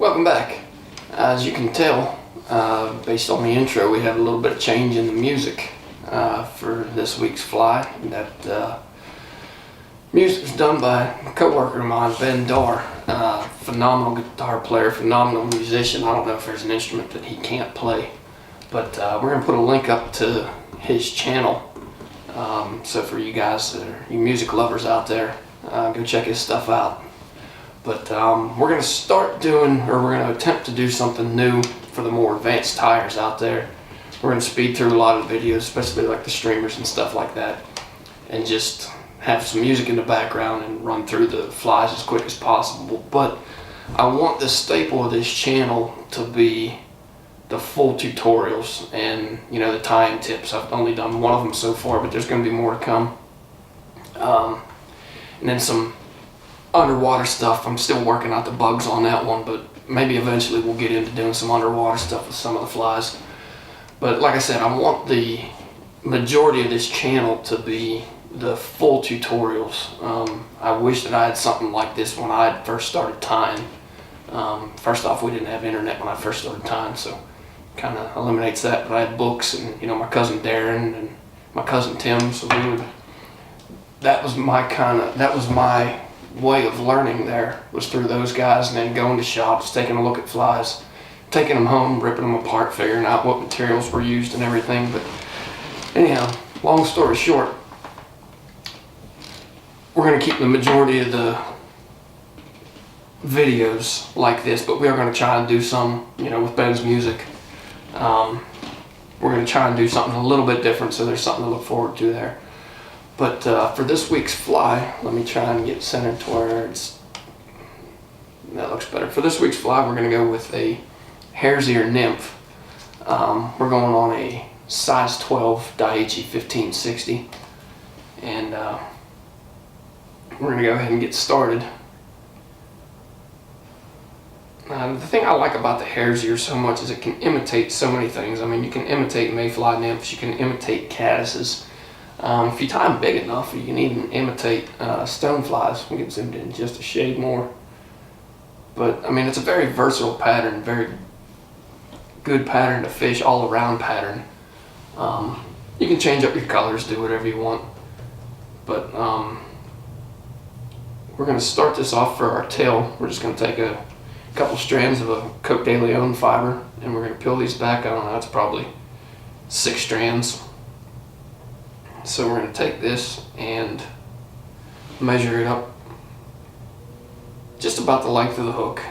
Welcome back. As you can tell, based on the intro, we have a little bit of change in the music for this week's fly. That music is done by a co-worker of mine, Ben Dar. Phenomenal guitar player, phenomenal musician. I don't know if there's an instrument that he can't play, but we're going to put a link up to his channel. So for you guys that are you music lovers out there, go check his stuff out. But we're going to start doing, or we're going to attempt to do something new for the more advanced tyers out there. We're going to speed through a lot of videos, especially like the streamers and stuff like that, and just have some music in the background and run through the flies as quick as possible. But I want the staple of this channel to be the full tutorials and, you know, the tying tips. I've only done one of them so far, but there's going to be more to come. And then some underwater stuff. I'm still working out the bugs on that one, but maybe eventually we'll get into doing some underwater stuff with some of the flies. But like I said, I want the majority of this channel to be the full tutorials. I wish that I had something like this when I first started tying. First off, we didn't have internet when I first started tying, so kind of eliminates that. But I had books, and you know, my cousin Darren and my cousin Tim, so that was my way of learning there, was through those guys, and then going to shops, taking a look at flies, taking them home, ripping them apart, figuring out what materials were used and everything. But anyhow, long story short, we're going to keep the majority of the videos like this, but we are going to try and do some, you know, with Ben's music. We're going to try and do something a little bit different, so there's something to look forward to there. But for this week's fly, let me try and get centered to where that looks better. For this week's fly, we're going to go with a Hare's Ear Nymph. We're going on a size 12 Daiichi 1560, and we're going to go ahead and get started. The thing I like about the Hare's Ear so much is it can imitate so many things. I mean, you can imitate mayfly nymphs, you can imitate caddises. If you tie them big enough, you can even imitate stoneflies. We'll get zoomed in just a shade more. But I mean, it's a very versatile pattern, very good pattern to fish, all around pattern. You can change up your colors, do whatever you want. But we're going to start this off for our tail. We're just going to take a couple strands of a Coq De Leon fiber, and we're going to peel these back. I don't know, it's probably 6 strands. So we're going to take this and measure it up just about the length of the hook.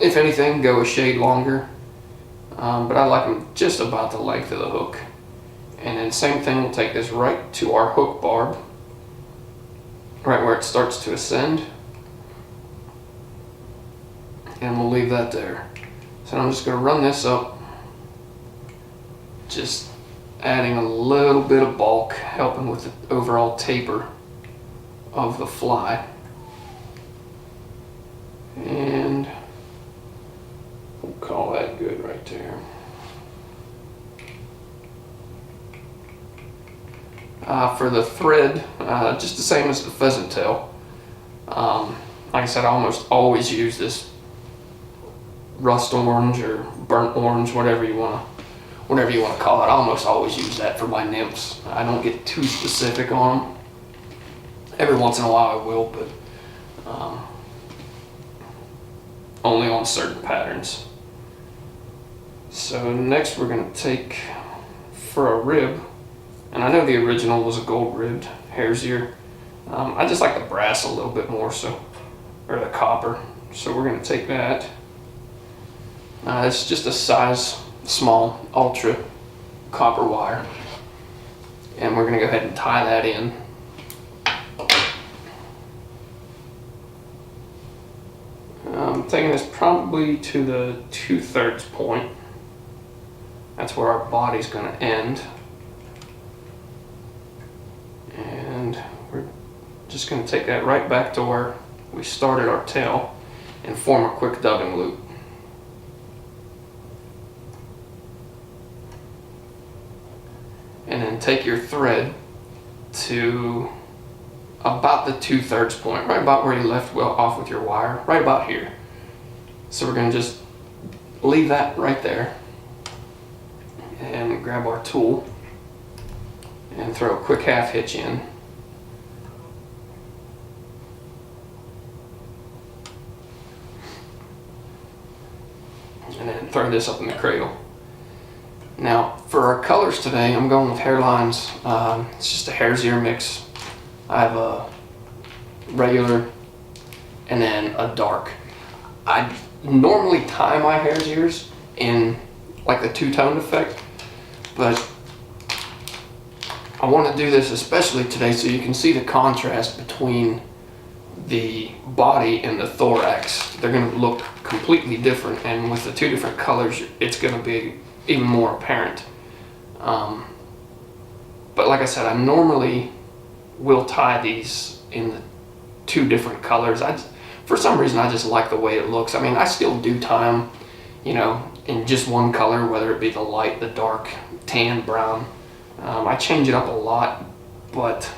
If anything, go a shade longer, but I like them just about the length of the hook. And then same thing, we'll take this right to our hook barb, right where it starts to ascend, and we'll leave that there. So I'm just going to run this up, just adding a little bit of bulk, helping with the overall taper of the fly. And we'll call that good right there. For the thread, just the same as the pheasant tail. Like I said, I almost always use this rust orange or burnt orange, whatever you want to call it. I almost always use that for my nymphs. I don't get too specific on them. Every once in a while I will, but only on certain patterns. So next we're going to take, for a rib, and I know the original was a gold ribbed Hare's Ear. I just like the brass a little bit more, or the copper. So we're going to take that. It's just a size small ultra copper wire, and we're going to go ahead and tie that in. I'm taking this probably to the 2/3 point. That's where our body's going to end, and we're just going to take that right back to where we started our tail and form a quick dubbing loop. And then take your thread to about the 2/3 point, right about where you left off with your wire, right about here. So we're going to just leave that right there and grab our tool and throw a quick half hitch in. And then throw this up in the cradle. Now for our colors today, I'm going with hairlines. It's just a hare's ear mix. I have a regular and then a dark. I normally tie my hare's ears in like the two-tone effect, but I want to do this especially today so you can see the contrast between the body and the thorax. They're going to look completely different, and with the two different colors it's going to be even more apparent. But like I said, I normally will tie these in the two different colors. For some reason I just like the way it looks. I mean, I still do tie them, you know, in just one color, whether it be the light, the dark, tan, brown. I change it up a lot, but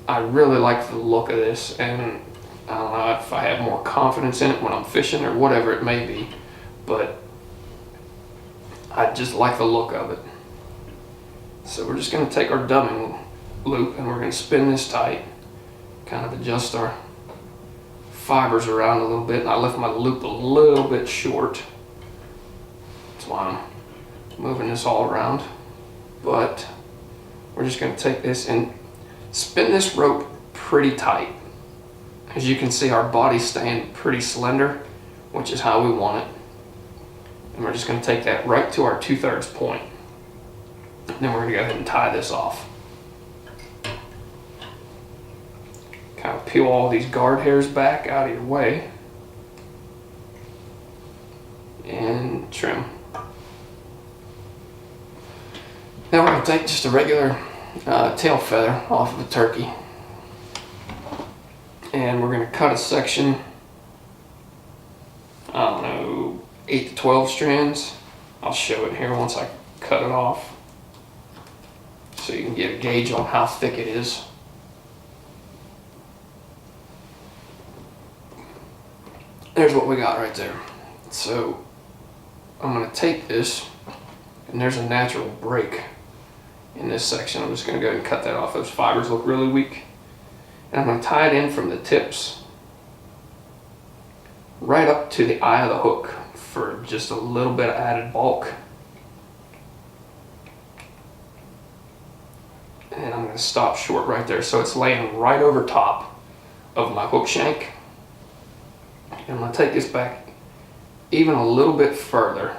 I really like the look of this, and I don't know if I have more confidence in it when I'm fishing or whatever it may be, but I just like the look of it. So we're just going to take our dubbing loop and we're going to spin this tight, kind of adjust our fibers around a little bit, and I left my loop a little bit short. That's why I'm moving this all around. But we're just going to take this and spin this rope pretty tight. As you can see, our body's staying pretty slender, which is how we want it. And we're just going to take that right to our 2/3 point. And then we're going to go ahead and tie this off. Kind of peel all these guard hairs back out of your way and trim. Now we're going to take just a regular tail feather off of a turkey, and we're going to cut a section, I don't know, 8 to 12 strands. I'll show it here once I cut it off so you can get a gauge on how thick it is. There's what we got right there. So I'm going to take this, and there's a natural break in this section. I'm just going to go ahead and cut that off. Those fibers look really weak. And I'm going to tie it in from the tips right up to the eye of the hook for just a little bit of added bulk. And I'm going to stop short right there so it's laying right over top of my hook shank. And I'm going to take this back even a little bit further.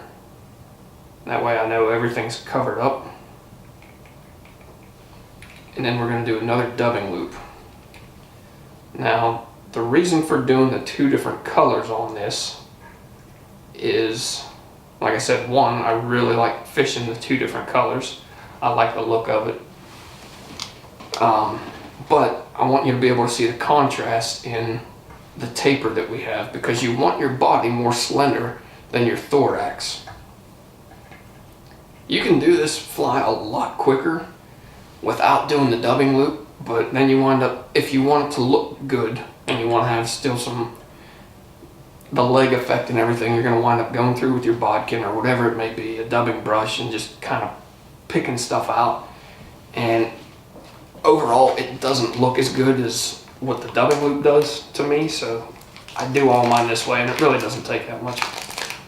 That way I know everything's covered up. And then we're going to do another dubbing loop. Now, the reason for doing the two different colors on this is, like I said, one, I really like fishing the two different colors. I like the look of it. But I want you to be able to see the contrast in the taper that we have, because you want your body more slender than your thorax. You can do this fly a lot quicker without doing the dubbing loop, but then you wind up, if you want it to look good and you want to have still the leg effect and everything, you're going to wind up going through with your bodkin or whatever it may be, a dubbing brush, and just kind of picking stuff out. And overall, it doesn't look as good as what the dubbing loop does to me, so I do all mine this way, and it really doesn't take that much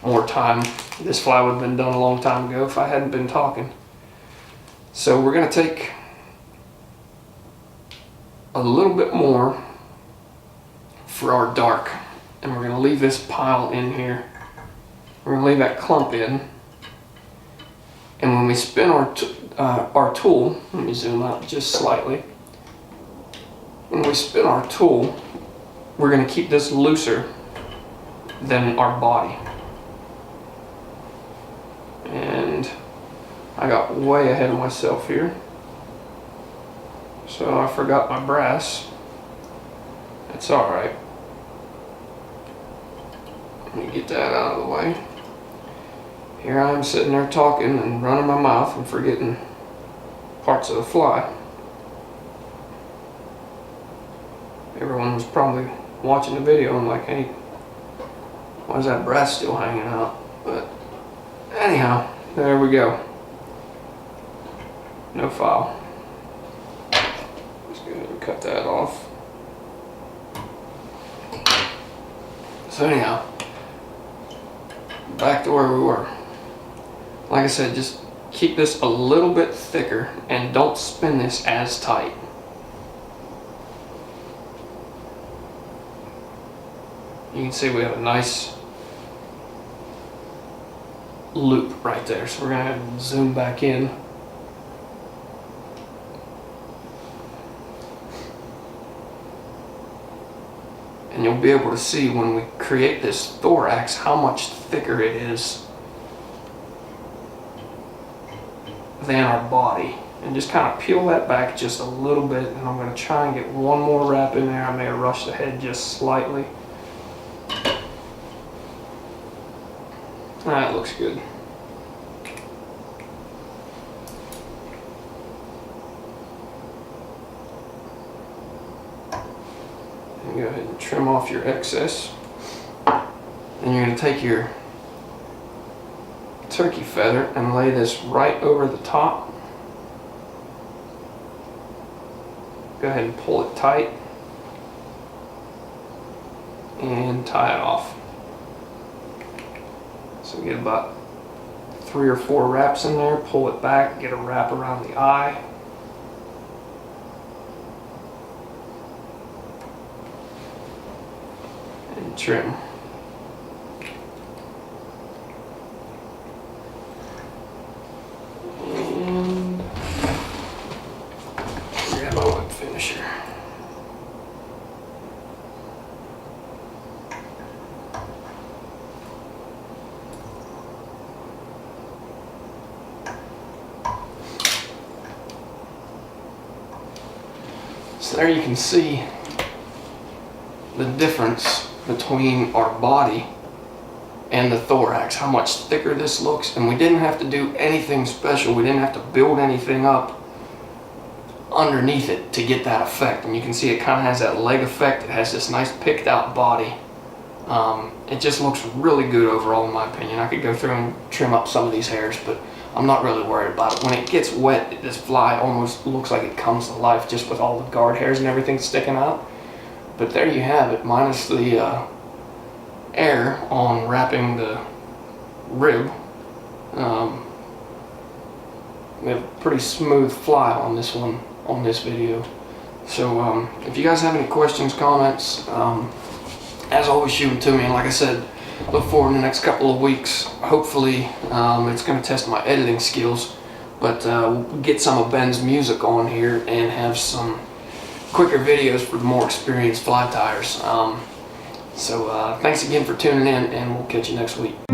more time. This fly would have been done a long time ago if I hadn't been talking. So we're going to take a little bit more for our dark, and we're going to leave this pile in here. We're going to leave that clump in, and when we spin our tool, let me zoom out just slightly. When we spin our tool, we're going to keep this looser than our body. And I got way ahead of myself here, so I forgot my brass. It's alright. Let me get that out of the way. Here I am sitting there talking and running my mouth and forgetting parts of the fly. Everyone was probably watching the video and like, hey, Why is that brass still hanging out? But anyhow, there we go. No file. Just go ahead and cut that off. So anyhow, back to where we were. Like I said, just keep this a little bit thicker and don't spin this as tight. You can see we have a nice loop right there. So we're going to zoom back in. And you'll be able to see when we create this thorax how much thicker it is than our body. And just kind of peel that back just a little bit, and I'm going to try and get one more wrap in there. I may have rushed ahead just slightly. That looks good. And go ahead and trim off your excess. And you're going to take your turkey feather and lay this right over the top. Go ahead and pull it tight and tie it off. So get about 3 or 4 wraps in there, pull it back, get a wrap around the eye. And trim. And grab my whip finisher. So there you can see the difference between our body and the thorax, how much thicker this looks. And we didn't have to do anything special. We didn't have to build anything up underneath it to get that effect. And you can see it kind of has that leg effect. It has this nice picked out body. It just looks really good overall in my opinion. I could go through and trim up some of these hairs, but I'm not really worried about it. When it gets wet, this fly almost looks like it comes to life just with all the guard hairs and everything sticking out. But there you have it, minus the air on wrapping the rib. We have a pretty smooth fly on this one, on this video. So if you guys have any questions, comments, as always, shoot them to me. And like I said, look forward in the next couple of weeks. Hopefully, it's going to test my editing skills. But we'll get some of Ben's music on here and have some quicker videos for the more experienced fly tyers. So thanks again for tuning in, and we'll catch you next week.